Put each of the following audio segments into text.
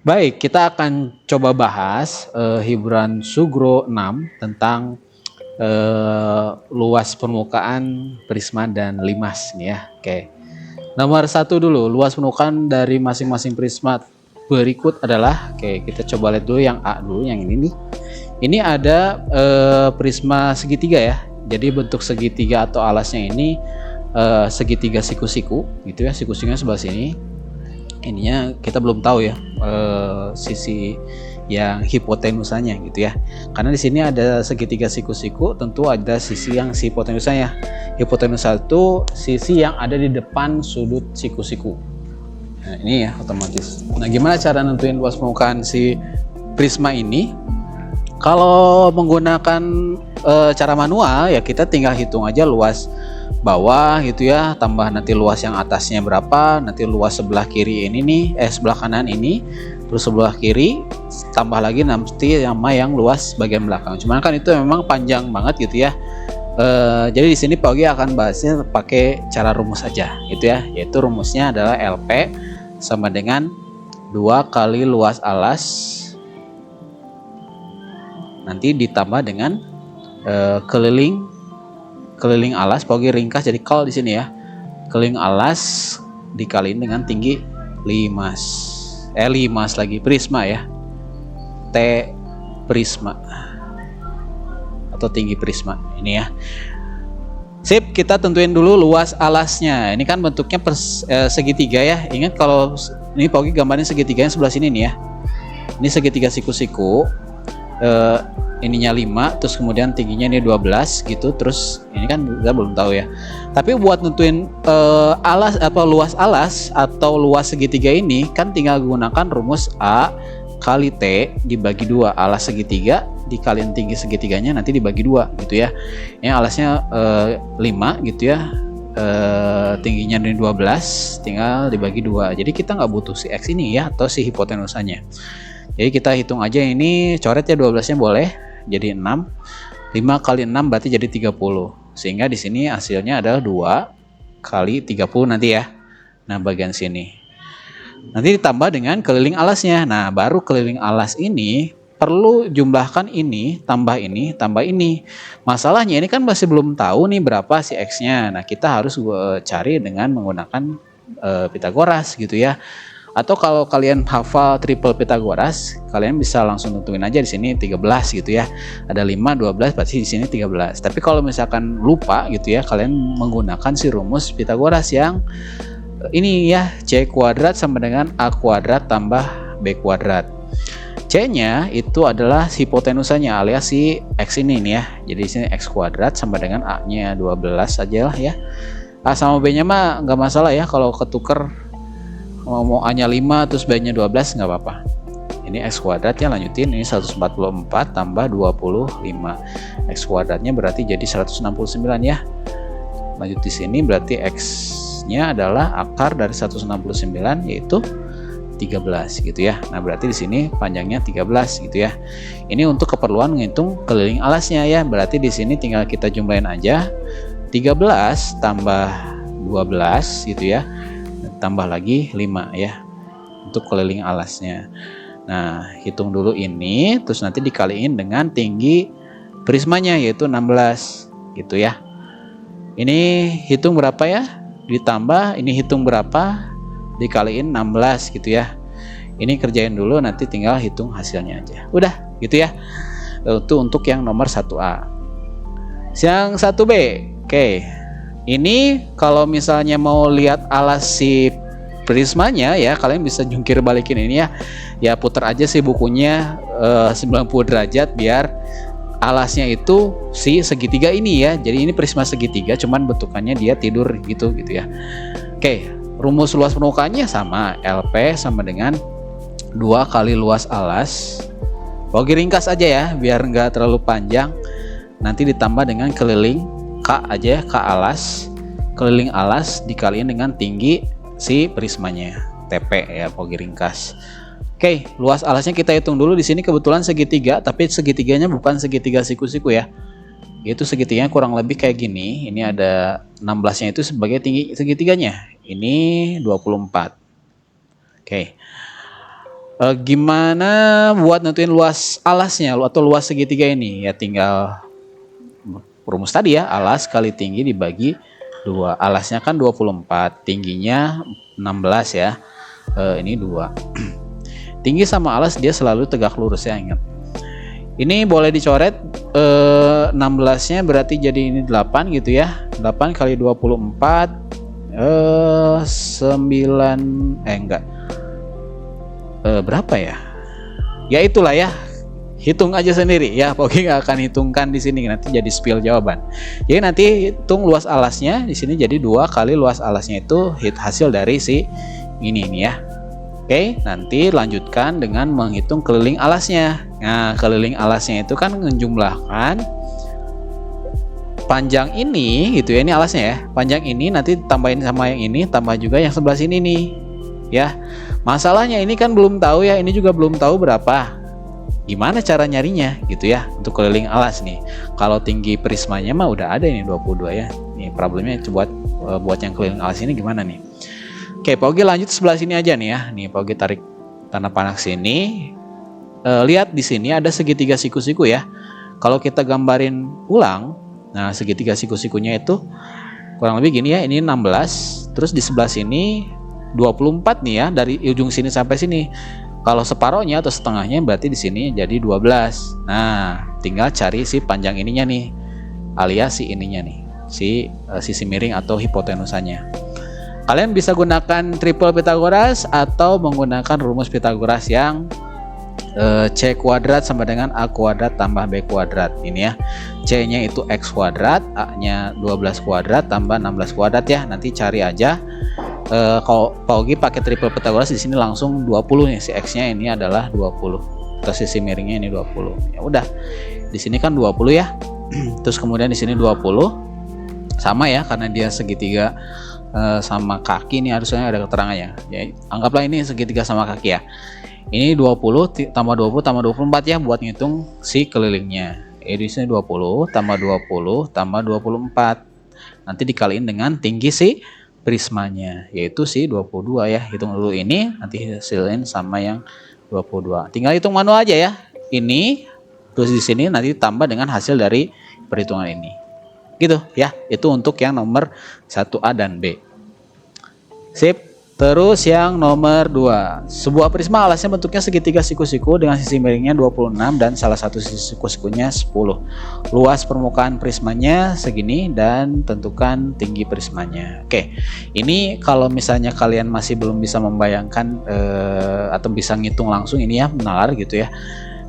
Baik, kita akan coba bahas hiburan Sugro 6 tentang luas permukaan prisma dan limas nih ya. Oke. Nomor satu dulu, luas permukaan dari masing-masing prisma berikut adalah, oke, kita coba lihat dulu yang A dulu, yang ini nih. Ini ada prisma segitiga ya. Jadi bentuk segitiga atau alasnya ini segitiga siku-siku gitu ya. Siku-sikunya sebelah sini. Ininya kita belum tahu ya sisi yang hipotenusanya gitu ya. Karena di sini ada segitiga siku-siku, tentu ada sisi yang hipotenusanya. Hipotenusa itu sisi yang ada di depan sudut siku-siku. Nah, ini ya otomatis. Nah, gimana cara nentuin luas permukaan si prisma ini? Kalau menggunakan cara manual ya kita tinggal hitung aja luas bawah gitu ya, tambah nanti luas yang atasnya berapa, nanti luas sebelah kiri ini nih, sebelah kanan ini, terus sebelah kiri tambah lagi nanti sama yang luas bagian belakang. Cuman kan itu memang panjang banget gitu ya. Jadi di sini Pak Ogi akan bahasnya pakai cara rumus aja gitu ya, yaitu rumusnya adalah LP sama dengan 2 kali luas alas nanti ditambah dengan keliling alas. Pogi ringkas jadi kal di sini ya, keliling alas dikaliin dengan tinggi limas lagi prisma ya, T prisma atau tinggi prisma ini ya. Sip, kita tentuin dulu luas alasnya. Ini kan bentuknya segitiga ya. Ingat kalau ini Pogi gambarnya segitiganya sebelah sini nih ya. Ini segitiga siku-siku. Ininya 5, terus kemudian tingginya ini 12 gitu. Terus ini kan kita belum tahu ya. Tapi buat nentuin luas alas atau luas segitiga ini kan tinggal gunakan rumus A kali T dibagi 2. Alas segitiga dikaliin tinggi segitiganya nanti dibagi 2 gitu ya. Yang alasnya 5 gitu ya. Tingginya ini 12 tinggal dibagi 2. Jadi kita nggak butuh si X ini ya, atau si hipotenusanya. Jadi kita hitung aja ini, coret ya 12-nya boleh. Jadi 6. 5 kali 6 berarti jadi 30. Sehingga di sini hasilnya adalah 2 kali 30 nanti ya. Nah, bagian sini. Nanti ditambah dengan keliling alasnya. Nah, baru keliling alas ini perlu jumlahkan ini, tambah ini, tambah ini. Masalahnya ini kan masih belum tahu nih berapa si X-nya. Nah, kita harus cari dengan menggunakan Pitagoras gitu ya. Atau kalau kalian hafal triple Pitagoras, kalian bisa langsung tentuin aja di sini 13 gitu ya. Ada 5, 12 berarti di sini 13. Tapi kalau misalkan lupa gitu ya, kalian menggunakan si rumus Pitagoras yang ini ya, C kuadrat sama dengan A kuadrat tambah B kuadrat. C-nya itu adalah hipotenusanya alias si X ini nih ya. Jadi di sini X kuadrat sama dengan A-nya 12 aja lah ya. A sama B-nya mah nggak masalah ya, kalau ketuker mau A-nya 5 terus B-nya 12 nggak apa-apa. Ini X kuadratnya lanjutin, ini 144 tambah 25. X kuadratnya berarti jadi 169 ya. Lanjut di sini berarti X-nya adalah akar dari 169 yaitu 13 gitu ya. Nah, berarti di sini panjangnya 13 gitu ya. Ini untuk keperluan menghitung keliling alasnya ya. Berarti di sini tinggal kita jumlahin aja 13 tambah 12 gitu ya. Tambah lagi 5 ya untuk keliling alasnya. Nah, hitung dulu ini, terus nanti dikaliin dengan tinggi prismanya yaitu 16 gitu ya. Ini hitung berapa ya? Ditambah ini hitung berapa? Dikaliin 16 gitu ya. Ini kerjain dulu, nanti tinggal hitung hasilnya aja. Udah gitu ya. Itu untuk yang nomor 1A. Yang 1B. Oke. Ini kalau misalnya mau lihat alas si prismanya ya, kalian bisa jungkir balikin ini ya. Ya putar aja sih bukunya 90 derajat biar alasnya itu si segitiga ini ya. Jadi ini prisma segitiga, cuman bentukannya dia tidur gitu ya. Oke, rumus luas permukaannya sama, LP sama dengan 2 kali luas alas. Bagi ringkas aja ya biar nggak terlalu panjang. Nanti ditambah dengan keliling K aja, K alas. Keliling alas dikaliin dengan tinggi si prismanya, TP ya, Pogi ringkas. Oke, luas alasnya kita hitung dulu. Di sini kebetulan segitiga, tapi segitiganya bukan segitiga siku-siku ya. Itu segitiganya kurang lebih kayak gini. Ini ada 16-nya itu sebagai tinggi segitiganya. Ini 24. Oke. Gimana buat nentuin luas alasnya atau luas segitiga ini? Ya tinggal rumus tadi ya, alas kali tinggi dibagi 2. Alasnya kan 24, tingginya 16 ya. Ini 2. Tinggi sama alas dia selalu tegak lurus ya, ingat. Ini boleh dicoret, 16-nya berarti jadi ini 8 gitu ya. 8 kali 24 berapa ya? Ya itulah ya. Hitung aja sendiri ya. Pogi nggak akan hitungkan di sini, nanti jadi spill jawaban. Jadi nanti hitung luas alasnya di sini jadi 2 kali luas alasnya itu hasil dari si ini ya. Oke, nanti lanjutkan dengan menghitung keliling alasnya. Nah, keliling alasnya itu kan menjumlahkan panjang ini gitu ya, ini alasnya ya. Panjang ini nanti tambahin sama yang ini, tambah juga yang sebelah sini nih. Ya. Masalahnya ini kan belum tahu ya, ini juga belum tahu berapa. Gimana cara nyarinya gitu ya untuk keliling alas nih. Kalau tinggi prismanya mah udah ada ini 22 ya. Nih problemnya buat yang keliling alas ini gimana nih? Oke, Pogi lanjut sebelah sini aja nih ya. Nih Pogi tarik tanda panah sini. Lihat di sini ada segitiga siku-siku ya. Kalau kita gambarin ulang, nah segitiga siku-sikunya itu kurang lebih gini ya. Ini 16, terus di sebelah sini 24 nih ya, dari ujung sini sampai sini. Kalau separohnya atau setengahnya berarti di sini jadi 12. Nah, tinggal cari si panjang ininya nih, alias si ininya nih, sisi miring atau hipotenusanya. Kalian bisa gunakan triple Pythagoras atau menggunakan rumus Pythagoras yang C kuadrat sama dengan A kuadrat tambah B kuadrat. Ini ya, C nya itu X kuadrat, A nya 12 kuadrat tambah 16 kuadrat ya. Nanti cari aja. Kalau Pogi pakai triple Pythagoras di sini langsung 20 nih, si X nya ini adalah 20 atau sisi miringnya ini 20. Ya udah, di sini kan 20 ya. Terus kemudian di sini 20 sama ya, karena dia segitiga sama kaki, ini harusnya ada keterangannya ya. Anggaplah ini segitiga sama kaki ya. Ini 20 tambah 20 tambah 24 ya, buat ngitung si kelilingnya. Di sini 20 tambah 20 tambah 24. Nanti dikaliin dengan tinggi si prismanya, yaitu si 22 ya. Hitung dulu ini, nanti hasilin sama yang 22. Tinggal hitung manual aja ya. Ini terus di sini nanti tambah dengan hasil dari perhitungan ini. Gitu ya. Itu untuk yang nomor 1A dan B. Sip. Terus yang nomor 2, sebuah prisma alasnya bentuknya segitiga siku-siku dengan sisi miringnya 26 dan salah satu sisi siku-sikunya 10. Luas permukaan prismanya segini dan tentukan tinggi prismanya. Oke, ini kalau misalnya kalian masih belum bisa membayangkan atau bisa ngitung langsung ini ya, nalar gitu ya.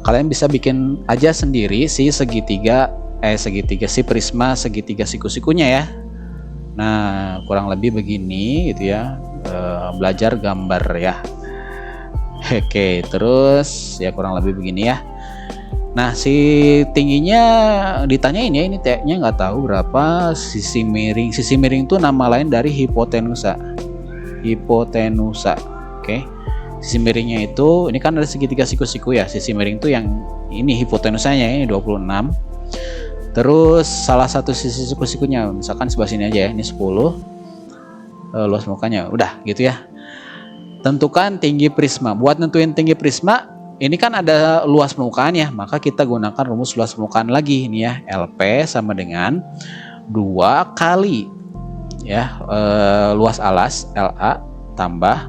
Kalian bisa bikin aja sendiri si segitiga si prisma segitiga siku-sikunya ya. Nah, kurang lebih begini gitu ya. Belajar gambar ya. Oke, terus ya kurang lebih begini ya. Nah, si tingginya ditanyain ya, ini T-nya nggak tahu berapa. Sisi miring itu nama lain dari hipotenusa. Oke. Sisi miringnya itu, ini kan ada segitiga siku-siku ya. Sisi miring itu yang ini hipotenusanya ini 26. Terus salah satu sisi siku-sikunya misalkan sebelah sini aja ya, ini 10. Luas mukanya udah gitu ya. Tentukan tinggi prisma. Buat nentuin tinggi prisma ini kan ada luas permukaan ya, maka kita gunakan rumus luas permukaan lagi ini ya. LP sama dengan 2 kali ya luas alas LA tambah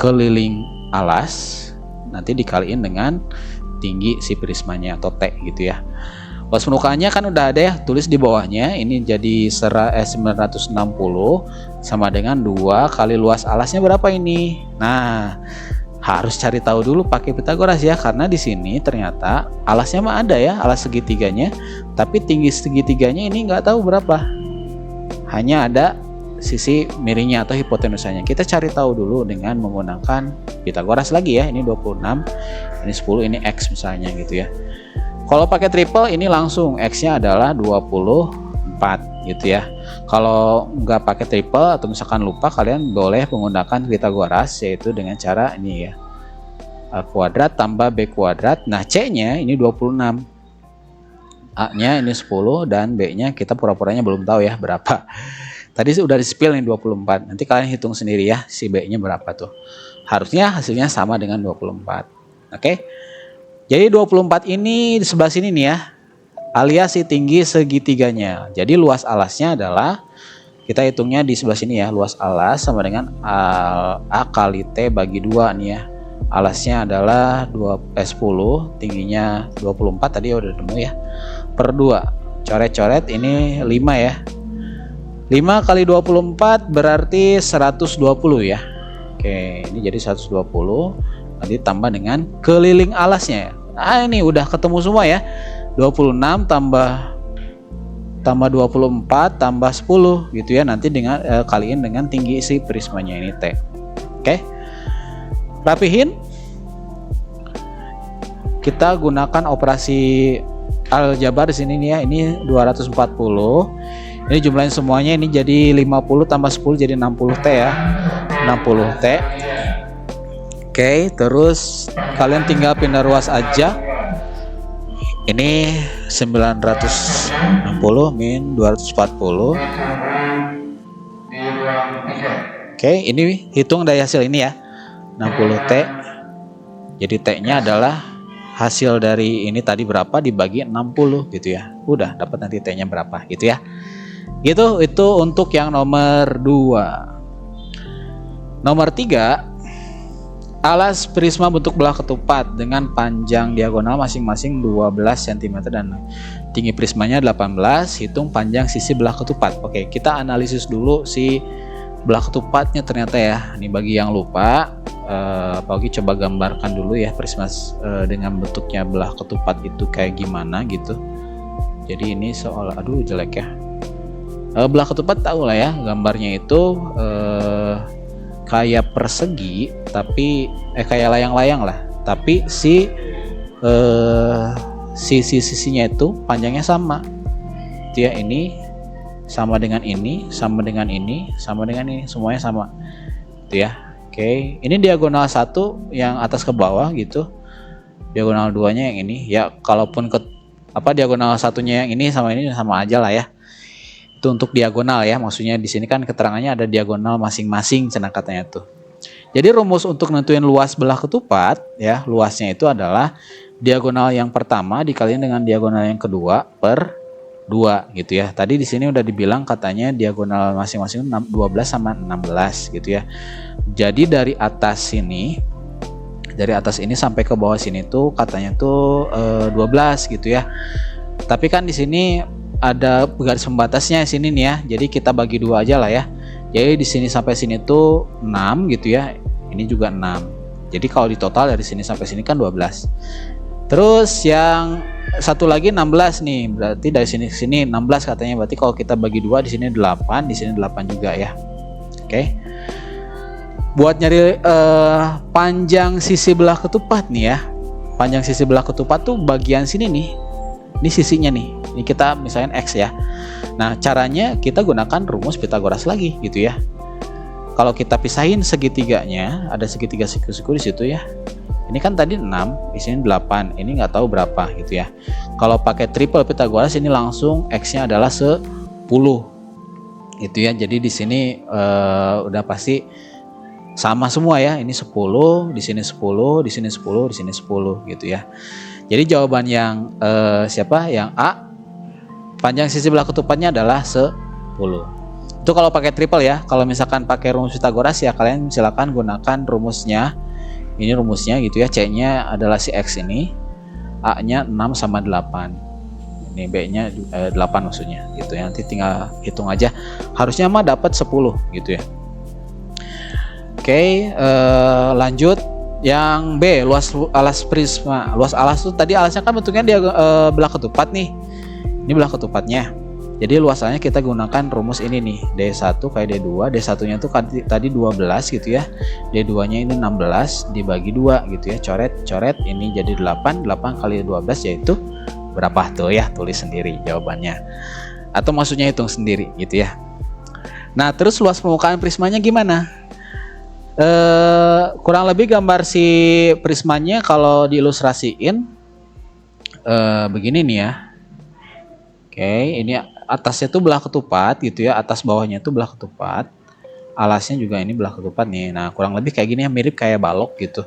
keliling alas, nanti dikaliin dengan tinggi si prismanya atau T gitu ya. Luas permukaannya kan udah ada ya, tulis di bawahnya. Ini jadi 960 sama dengan 2 kali luas alasnya berapa ini. Nah, harus cari tahu dulu pakai Pythagoras ya, karena di sini ternyata alasnya mah ada ya, alas segitiganya, tapi tinggi segitiganya ini nggak tahu berapa. Hanya ada sisi miringnya atau hipotenusanya. Kita cari tahu dulu dengan menggunakan Pythagoras lagi ya. Ini 26, ini 10, ini X misalnya gitu ya. Kalau pakai triple ini langsung X-nya adalah 24 gitu ya. Kalau nggak pakai triple atau misalkan lupa, kalian boleh menggunakan Pythagoras, yaitu dengan cara ini ya. A kuadrat tambah B kuadrat. Nah, C-nya ini 26. A-nya ini 10 dan B-nya kita pura-puranya belum tahu ya berapa. Tadi sudah di-spill nih 24. Nanti kalian hitung sendiri ya si B-nya berapa tuh. Harusnya hasilnya sama dengan 24. Oke. Jadi 24 ini di sebelah sini nih ya, alias si tinggi segitiganya. Jadi luas alasnya adalah, kita hitungnya di sebelah sini ya, luas alas sama dengan A kali T bagi 2 nih ya. Alasnya adalah 10, tingginya 24 tadi udah nemu ya, per 2. Coret-coret ini 5 ya. 5 kali 24 berarti 120 ya. Oke, ini jadi 120. Nanti tambah dengan keliling alasnya ya. Nah, ini udah ketemu semua ya. 26 tambah 24 tambah 10 gitu ya. Nanti dengan kaliin dengan tinggi si prismanya ini T. Oke. Rapihin. Kita gunakan operasi aljabar di sini nih ya. Ini 240. Ini jumlahin semuanya, ini jadi 50 tambah 10 jadi 60 T ya. 60 T. Oke, terus kalian tinggal pindah ruas aja. Ini 960 min 240. Oke, ini hitung dari hasil ini ya. 60 T. Jadi T-nya adalah hasil dari ini tadi berapa dibagi 60 gitu ya. Udah dapat nanti T-nya berapa gitu ya. Gitu, itu untuk yang nomor 2. Nomor 3, alas prisma bentuk belah ketupat dengan panjang diagonal masing-masing 12 cm dan tinggi prismanya 18. Hitung panjang sisi belah ketupat. Oke, kita analisis dulu si belah ketupatnya ternyata ya. Ini bagi yang lupa, Paugi coba gambarkan dulu ya prisma dengan bentuknya belah ketupat itu kayak gimana gitu. Jadi ini soal, aduh jelek ya. Belah ketupat tahu lah ya, gambarnya itu kayak persegi tapi kayak layang-layang lah, tapi sisi-sisinya itu panjangnya sama. Dia ini sama dengan ini, sama dengan ini, sama dengan ini, semuanya sama. Itu ya. Oke, ini diagonal 1 yang atas ke bawah gitu. Diagonal 2-nya yang ini. Ya, kalaupun diagonal 1-nya yang ini sama aja lah ya. Itu untuk diagonal ya, maksudnya di sini kan keterangannya ada diagonal masing-masing cenah katanya tuh. Jadi rumus untuk nentuin luas belah ketupat ya, luasnya itu adalah diagonal yang pertama dikaliin dengan diagonal yang kedua per 2 gitu ya. Tadi di sini udah dibilang katanya diagonal masing-masing 12 sama 16 gitu ya. Jadi dari atas ini sampai ke bawah sini tuh katanya tuh 12 gitu ya. Tapi kan di sini ada garis pembatasnya sini nih ya. Jadi kita bagi 2 aja lah ya. Jadi di sini sampai sini tuh 6 gitu ya. Ini juga 6. Jadi kalau di total dari sini sampai sini kan 12. Terus yang satu lagi 16 nih. Berarti dari sini ke sini 16 katanya. Berarti kalau kita bagi 2 di sini 8, di sini 8 juga ya. Oke. Buat nyari panjang sisi belah ketupat nih ya. Panjang sisi belah ketupat tuh bagian sini nih. Ini sisinya nih. Ini kita misalnya X ya. Nah, caranya kita gunakan rumus Pitagoras lagi gitu ya. Kalau kita pisahin segitiganya, ada segitiga siku-siku di situ ya. Ini kan tadi 6, di sini 8. Ini nggak tahu berapa gitu ya. Kalau pakai triple Pitagoras ini langsung X-nya adalah 10. Gitu ya. Jadi di sini udah pasti sama semua ya. Ini 10, di sini 10, di sini 10, di sini 10 gitu ya. Jadi jawaban yang yang A, panjang sisi belah ketupatnya adalah 10. Itu kalau pakai triple ya. Kalau misalkan pakai rumus Pitagoras ya kalian silakan gunakan rumusnya. Ini rumusnya gitu ya. C-nya adalah si X ini. A-nya 6 sama 8. Ini B-nya 8 maksudnya gitu ya. Nanti tinggal hitung aja. Harusnya mah dapat 10 gitu ya. Oke, lanjut. Yang B, luas alas prisma. Luas alas tuh tadi alasnya kan bentuknya dia belah ketupat nih. Ini belah ketupatnya. Jadi luasannya kita gunakan rumus ini nih. D1 kali D2. D1-nya tuh tadi 12 gitu ya. D2-nya ini 16 dibagi 2 gitu ya. Coret ini jadi 8. 8 kali 12 yaitu berapa tuh ya? Tulis sendiri jawabannya. Atau maksudnya hitung sendiri gitu ya. Nah, terus luas permukaan prismanya gimana? Kurang lebih gambar si prismanya kalau diilustrasiin begini nih ya. Oke, ini atasnya tuh belah ketupat gitu ya, atas bawahnya tuh belah ketupat. alasnya juga ini belah ketupat nih. Nah, kurang lebih kayak gini ya, mirip kayak balok gitu.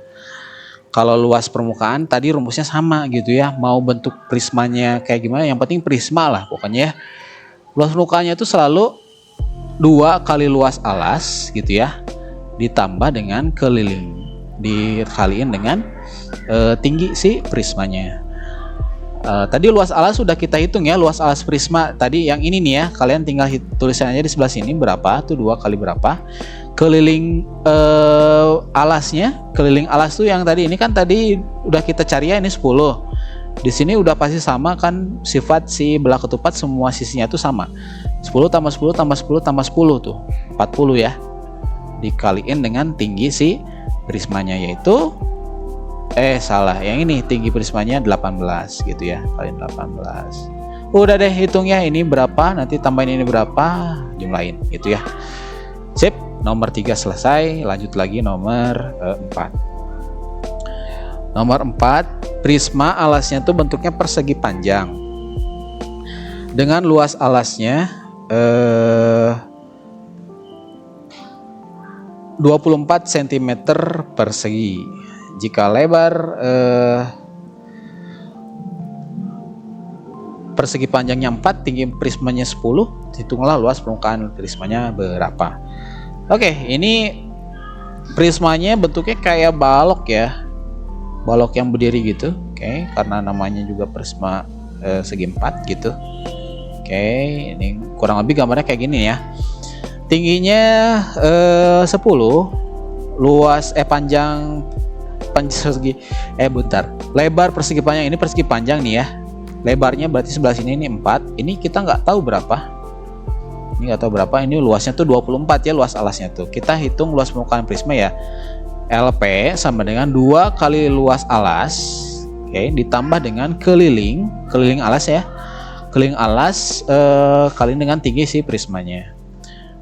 Kalau luas permukaan tadi rumusnya sama gitu ya. Mau bentuk prismanya kayak gimana, yang penting prisma lah pokoknya ya. Luas permukaannya itu selalu 2 kali luas alas gitu ya, ditambah dengan keliling, dikaliin dengan tinggi si prismanya. Tadi luas alas sudah kita hitung ya, luas alas prisma tadi yang ini nih ya, kalian tinggal tulisan aja di sebelah sini berapa tuh, 2 kali berapa. Keliling alasnya, keliling alas tuh yang tadi ini kan tadi udah kita cari ya, ini 10. Di sini udah pasti sama kan, sifat si belah ketupat semua sisinya tuh sama. 10 tambah 10 tambah 10 tambah 10 tuh 40 ya. Dikaliin dengan tinggi si prismanya, yaitu salah, yang ini tinggi prismanya 18 gitu ya, kaliin 18. Udah deh hitung ya, ini berapa, nanti tambahin ini berapa, jumlahin gitu ya. Sip, nomor 3 selesai. Lanjut lagi nomor 4. Nomor 4, prisma alasnya tuh bentuknya persegi panjang dengan luas alasnya 24 cm persegi. Jika lebar persegi panjangnya 4, tinggi prismanya 10, hitunglah luas permukaan prismanya berapa. Oke, ini prismanya bentuknya kayak balok ya, balok yang berdiri gitu. Oke, karena namanya juga prisma segi 4 gitu. Oke, ini kurang lebih gambarnya kayak gini ya. Tingginya 10, luas panjang persegi lebar persegi panjang, ini persegi panjang nih ya. Lebarnya berarti sebelah sini ini 4. Ini kita nggak tahu berapa. Ini nggak tahu berapa. Ini luasnya tuh 24 ya, luas alasnya tuh. Kita hitung luas permukaan prisma ya. LP sama dengan 2 kali luas alas, oke, ditambah dengan keliling alas ya, keliling alas kali dengan tinggi si prismanya.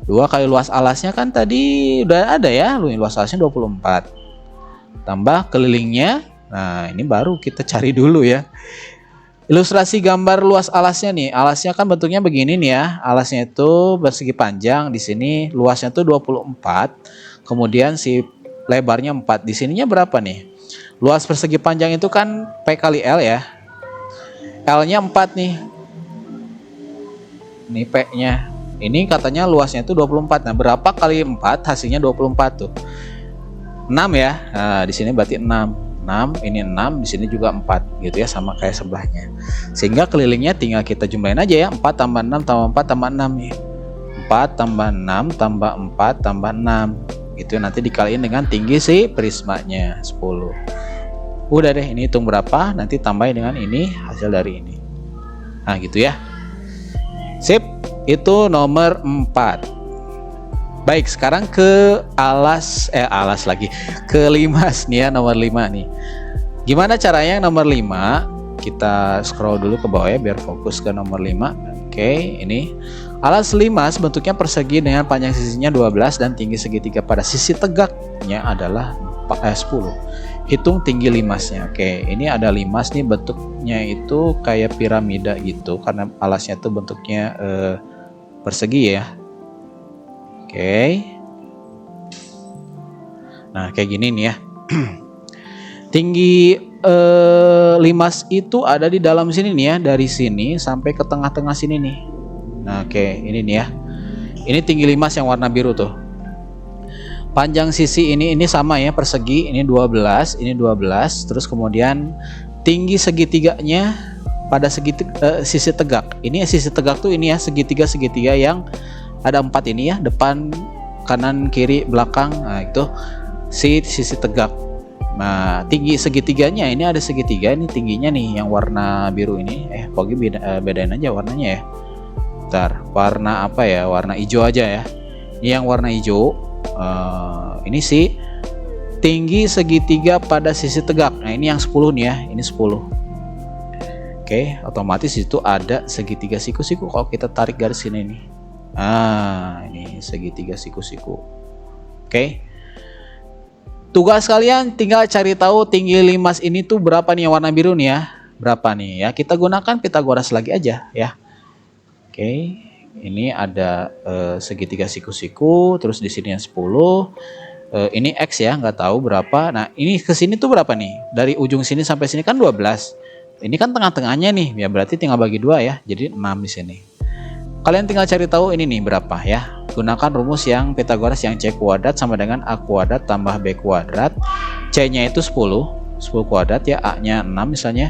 2 kali luas alasnya kan tadi udah ada ya, luas alasnya 24 tambah kelilingnya. Nah, ini baru kita cari dulu ya ilustrasi gambar luas alasnya nih. Alasnya kan bentuknya begini nih ya, alasnya itu persegi panjang, di sini luasnya tuh 24, kemudian si lebarnya 4. Di sininya berapa nih? Luas persegi panjang itu kan P kali L ya. L-nya 4 nih. Ini P-nya. Ini katanya luasnya itu 24. Nah, berapa kali 4? Hasilnya 24 tuh. 6 ya. Nah, di sini berarti 6. 6, ini 6, di sini juga 4 gitu ya, sama kayak sebelahnya. Sehingga kelilingnya tinggal kita jumlahin aja ya. 4 tambah 6 tambah 4 tambah 6 nih. 4 tambah 6 tambah 4 tambah 6. Itu nanti dikaliin dengan tinggi si prismanya 10. Udah deh, ini hitung berapa, nanti tambahin dengan ini hasil dari ini. Nah gitu ya. Sip, itu nomor 4. Baik, sekarang ke alas lagi, ke limas nih ya, nomor 5 nih. Gimana caranya yang nomor 5? Kita scroll dulu ke bawah ya biar fokus ke nomor 5. Oke, ini alas limas bentuknya persegi dengan panjang sisinya 12 dan tinggi segitiga pada sisi tegaknya adalah 10. Hitung tinggi limasnya. Oke, ini ada limas nih, bentuknya itu kayak piramida gitu karena alasnya tuh bentuknya persegi ya. Oke. Nah, kayak gini nih ya. Tinggi limas itu ada di dalam sini nih ya, dari sini sampai ke tengah-tengah sini nih. Nah, oke, ini nih ya. Ini tinggi limas yang warna biru tuh. Panjang sisi ini sama ya, persegi, ini 12, ini 12, terus kemudian tinggi segitiganya pada sisi tegak. Ini sisi tegak tuh ini ya, segitiga yang ada 4 ini ya, depan, kanan, kiri, belakang. Nah, itu sisi tegak. Nah, tinggi segitiganya ini ada segitiga, ini tingginya nih yang warna biru ini. Pokoknya bedain aja warnanya ya. Bentar, warna apa ya? Warna hijau aja ya. Ini yang warna hijau. Ini sih tinggi segitiga pada sisi tegak. Nah, ini yang 10 nih ya, ini 10. Oke, otomatis itu ada segitiga siku-siku kalau kita tarik garis sini nih. Ini segitiga siku-siku. Oke. Tugas kalian tinggal cari tahu tinggi limas ini tuh berapa nih yang warna biru nih ya. Berapa nih ya? Kita gunakan Pitagoras lagi aja ya. Oke. Ini ada segitiga siku-siku, terus di sini yang 10. Ini X ya, nggak tahu berapa. Nah, ini ke sini tuh berapa nih? Dari ujung sini sampai sini kan 12. Ini kan tengah-tengahnya nih, ya berarti tinggal bagi 2 ya. Jadi 6 di sini. Kalian tinggal cari tahu ini nih berapa ya. Gunakan rumus yang Pythagoras yang C kuadrat sama dengan A kuadrat tambah B kuadrat. C-nya itu 10 kuadrat ya, A-nya 6 misalnya,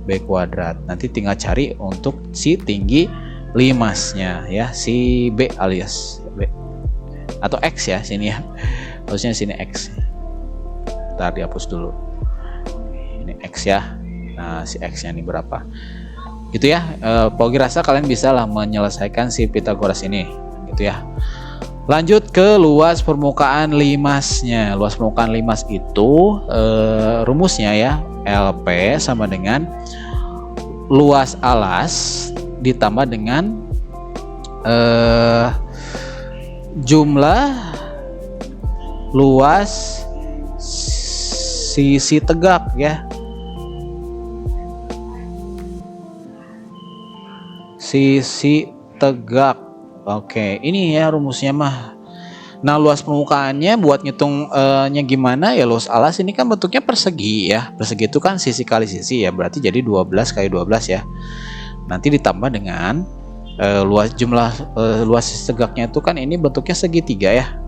B kuadrat. Nanti tinggal cari untuk si tinggi limasnya ya, si B alias B atau X ya sini ya. Harusnya sini X. Ntar dihapus dulu. Ini X ya. Nah, si X-nya ini berapa? Gitu ya. Pogi rasa kalian bisa lah menyelesaikan si Pythagoras ini. Gitu ya. Lanjut ke luas permukaan limasnya. Luas permukaan limas itu rumusnya ya, LP sama dengan luas alas ditambah dengan jumlah luas sisi tegak ya. Sisi tegak. Oke, ini ya rumusnya mah. Nah, luas permukaannya buat ngitungnya gimana ya, luas alas ini kan bentuknya persegi ya. Persegi itu kan sisi kali sisi ya, berarti jadi 12 kali 12 ya. Nanti ditambah dengan jumlah luas sisi tegaknya itu kan ini bentuknya segitiga ya.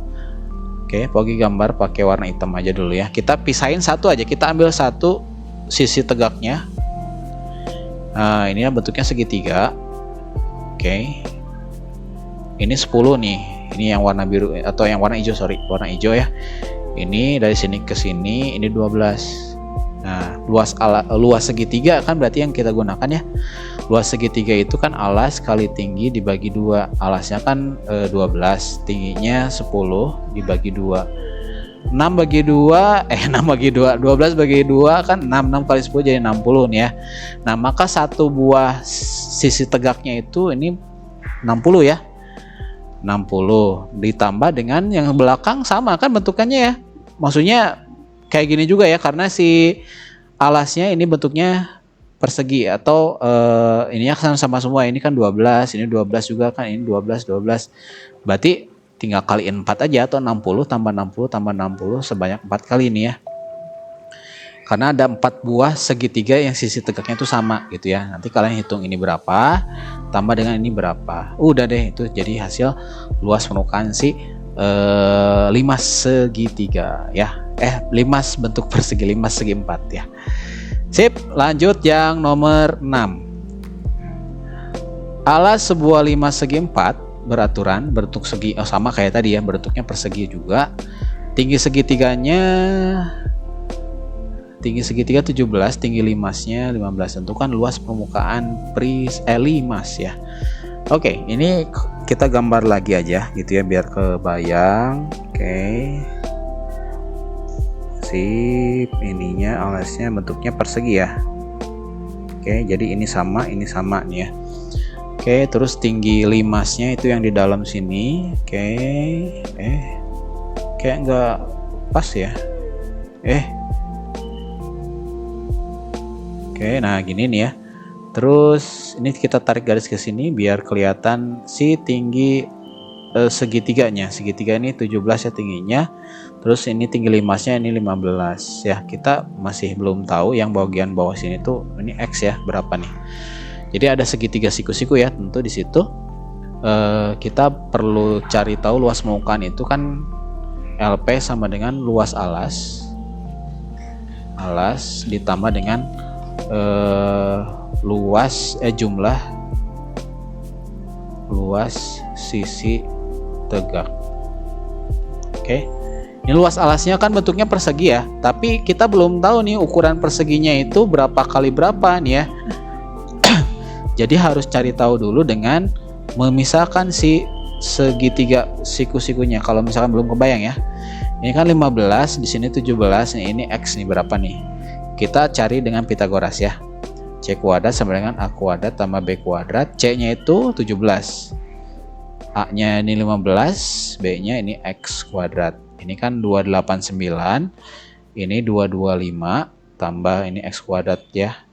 Oke, Pogi gambar pakai warna hitam aja dulu ya. Kita pisahin satu aja. Kita ambil satu sisi tegaknya. Nah, ini bentuknya segitiga. Oke. Ini 10 nih. Ini yang warna biru atau yang warna hijau, sorry. Warna hijau ya. Ini dari sini ke sini, ini 12. Nah, luas segitiga kan berarti yang kita gunakan ya. Luas segitiga itu kan alas kali tinggi dibagi 2. Alasnya kan 12, tingginya 10 dibagi 2. 6 bagi 2, 6 bagi 2, 12 bagi 2 kan 6 kali 10 jadi 60 nih ya. Nah, maka satu buah sisi tegaknya itu ini 60 ya. 60 ditambah dengan yang belakang sama kan bentukannya ya. Maksudnya kayak gini juga ya, karena si alasnya ini bentuknya persegi atau ininya sama semua. Ini kan 12, ini 12 juga kan, ini 12. Berarti tinggal kaliin 4 aja, atau 60 tambah 60 tambah 60 sebanyak 4 kali ini ya. Karena ada 4 buah segitiga yang sisi tegaknya itu sama gitu ya. Nanti kalian hitung ini berapa tambah dengan ini berapa. Udah deh, itu jadi hasil luas permukaan si limas segitiga ya. Limas bentuk persegi, limas segi 4 ya. Sip, lanjut yang nomor 6. Alas sebuah limas segi 4 beraturan bentuk segi sama kayak tadi ya, bentuknya persegi juga. Tinggi segitiga 17, tinggi limasnya 15. Tentukan luas permukaan limas ya. Oke, ini kita gambar lagi aja gitu ya biar kebayang. Oke. Sip, ininya alasnya bentuknya persegi ya. Oke, jadi ini sama nih ya. Oke, terus tinggi limasnya itu yang di dalam sini. Oke. Kayak nggak pas ya. Oke, nah gini nih ya. Terus ini kita tarik garis ke sini biar kelihatan si tinggi segitiganya. Segitiga ini 17 ya tingginya. Terus ini tinggi limasnya ini 15 ya. Kita masih belum tahu yang bagian bawah sini tuh ini X ya, berapa nih. Jadi ada segitiga siku-siku ya, tentu di situ kita perlu cari tahu luas permukaan itu kan LP sama dengan luas alas ditambah dengan jumlah luas sisi tegak. Oke. Ini luas alasnya kan bentuknya persegi ya, tapi kita belum tahu nih ukuran perseginya itu berapa kali berapa nih ya. Jadi harus cari tahu dulu dengan memisahkan si segitiga siku-sikunya. Kalau misalkan belum kebayang ya. Ini kan 15, di sini 17, ini X nih berapa nih? Kita cari dengan Pythagoras ya. C kuadrat sama dengan A kuadrat tambah B kuadrat. C-nya itu 17. A-nya ini 15, B-nya ini X kuadrat. Ini kan 289, ini 225 tambah ini X kuadrat ya.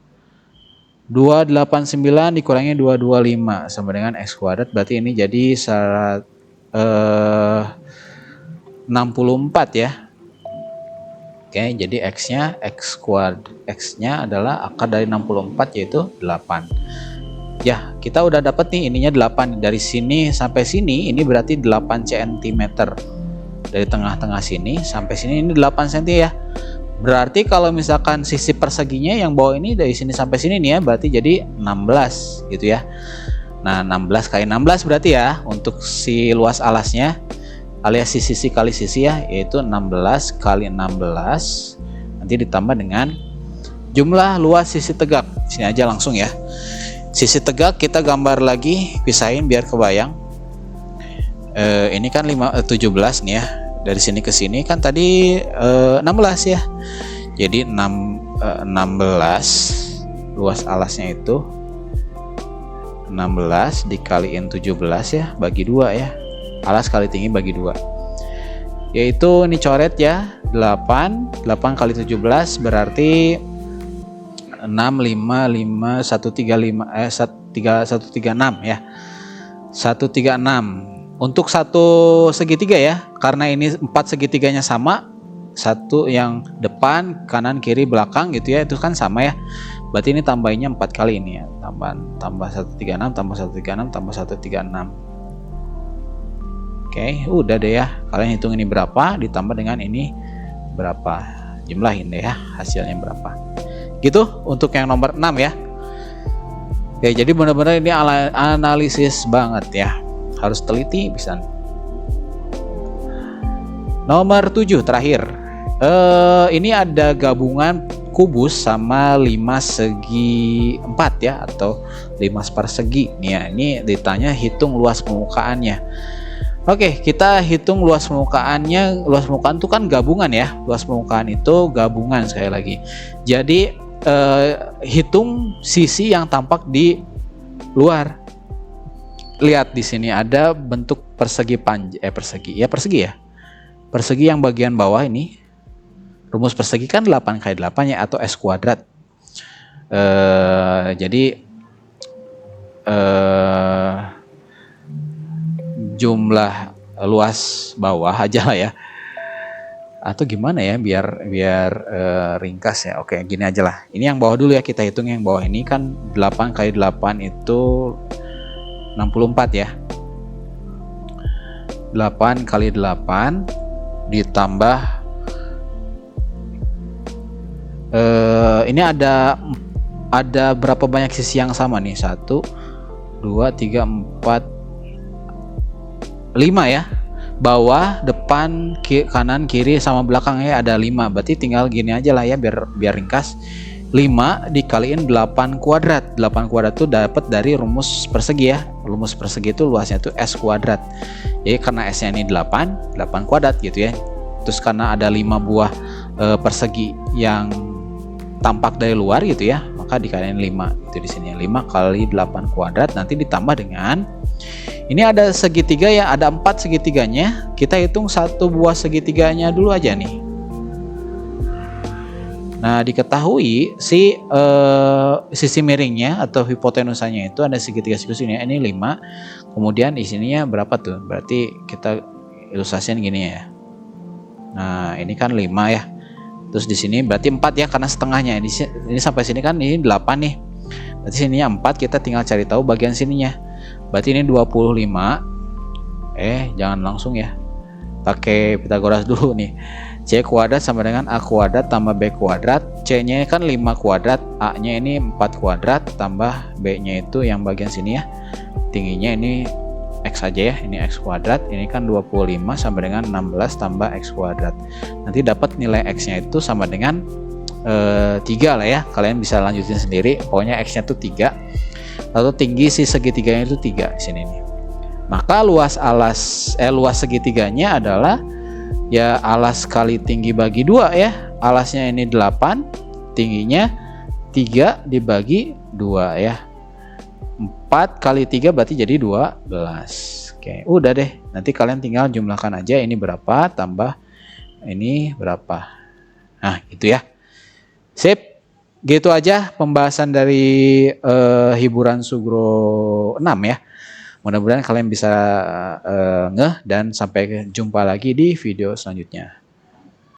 289 dikurangi 225 sama dengan X kuadrat, berarti ini jadi 64 ya. Oke, jadi X-nya X-nya adalah akar dari 64 yaitu 8. Ya, kita udah dapat nih ininya 8. Dari sini sampai sini ini berarti 8 cm. Dari tengah-tengah sini sampai sini ini 8 cm ya. Berarti kalau misalkan sisi perseginya yang bawah ini dari sini sampai sini nih ya, berarti jadi 16 gitu ya. Nah, 16 kali 16 berarti ya untuk si luas alasnya, alias sisi kali sisi ya, yaitu 16 kali 16 nanti ditambah dengan jumlah luas sisi tegak. Sini aja langsung ya. Sisi tegak kita gambar lagi, pisahin biar kebayang. Ini kan 17 nih ya. Dari sini ke sini kan tadi 16 ya. Jadi 16 luas alasnya itu 16 dikaliin 17 ya, bagi 2 ya. Alas kali tinggi bagi 2. Yaitu ini coret ya, 8 kali 17 berarti 6, 5, 5, 135 136 ya. 136 untuk satu segitiga ya, karena ini 4 segitiganya sama, satu yang depan, kanan, kiri, belakang gitu ya, itu kan sama ya. Berarti ini tambahinnya 4 kali ini ya, tambah 136 tambah 136 tambah 136. Oke, udah deh ya, kalian hitung ini berapa ditambah dengan ini berapa, jumlahin deh ya hasilnya berapa. Gitu untuk yang nomor 6 ya. Oke, jadi benar-benar ini analisis banget ya, harus teliti bisa. Nomor 7 terakhir. Ini ada gabungan kubus sama 5 segi 4 ya, atau 5 sepersegi nih ya. Ini ditanya hitung luas permukaannya. Oke, kita hitung luas permukaannya. Luas permukaan itu kan gabungan ya. Luas permukaan itu gabungan sekali lagi. Jadi hitung sisi yang tampak di luar. Lihat di sini ada bentuk persegi persegi ya. Persegi yang bagian bawah ini, rumus persegi kan 8 kali 8 ya, atau S kuadrat. Jadi jumlah luas bawah aja lah ya. Atau gimana ya biar ringkas ya. Oke, gini aja lah. Ini yang bawah dulu ya, kita hitung yang bawah ini kan 8 kali 8 itu 64 ya. 8 kali 8 ditambah ini ada berapa banyak sisi yang sama nih? 1 2 3 4 5 ya. Bawah, depan, kanan, kiri sama belakangnya ada 5. Berarti tinggal gini aja lah ya biar ringkas. 5 dikaliin 8 kuadrat. 8 kuadrat itu dapat dari rumus persegi ya. Rumus persegi itu luasnya itu S kuadrat. Jadi karena S-nya ini 8 kuadrat gitu ya. Terus karena ada 5 buah persegi yang tampak dari luar gitu ya, maka dikaliin 5 itu di sini. 5 kali 8 kuadrat nanti ditambah dengan ini ada segitiga ya, ada 4 segitiganya. Kita hitung satu buah segitiganya dulu aja nih. Nah, diketahui sisi miringnya atau hipotenusanya itu ada segitiga siklus ini. Ini 5. Kemudian di sininya berapa tuh? Berarti kita ilustrasikan gini ya. Nah, ini kan 5 ya. Terus di sini berarti 4 ya, karena setengahnya. Ini sampai sini kan ini 8 nih. Berarti sininya 4, kita tinggal cari tahu bagian sininya. Berarti ini 25. Jangan langsung ya. Pakai Pitagoras dulu nih. C kuadrat sama dengan A kuadrat tambah B kuadrat. C-nya kan 5 kuadrat, A-nya ini 4 kuadrat, tambah B-nya itu yang bagian sini ya. Tingginya ini X aja ya, ini X kuadrat. Ini kan 25 sama dengan 16 tambah X kuadrat. Nanti dapat nilai X-nya itu sama dengan 3 lah ya. Kalian bisa lanjutin sendiri. Pokoknya X-nya itu 3. Lalu tinggi si segitiganya itu 3 di sini nih. Maka luas segitiganya adalah ya alas kali tinggi bagi 2 ya. Alasnya ini 8, tingginya 3 dibagi 2 ya. 4 kali 3 berarti jadi 12. Oke, udah deh. Nanti kalian tinggal jumlahkan aja ini berapa tambah ini berapa. Nah, gitu ya. Sip. Gitu aja pembahasan dari hiburan Sugro 6 ya. Mudah-mudahan kalian bisa ngeh dan sampai jumpa lagi di video selanjutnya.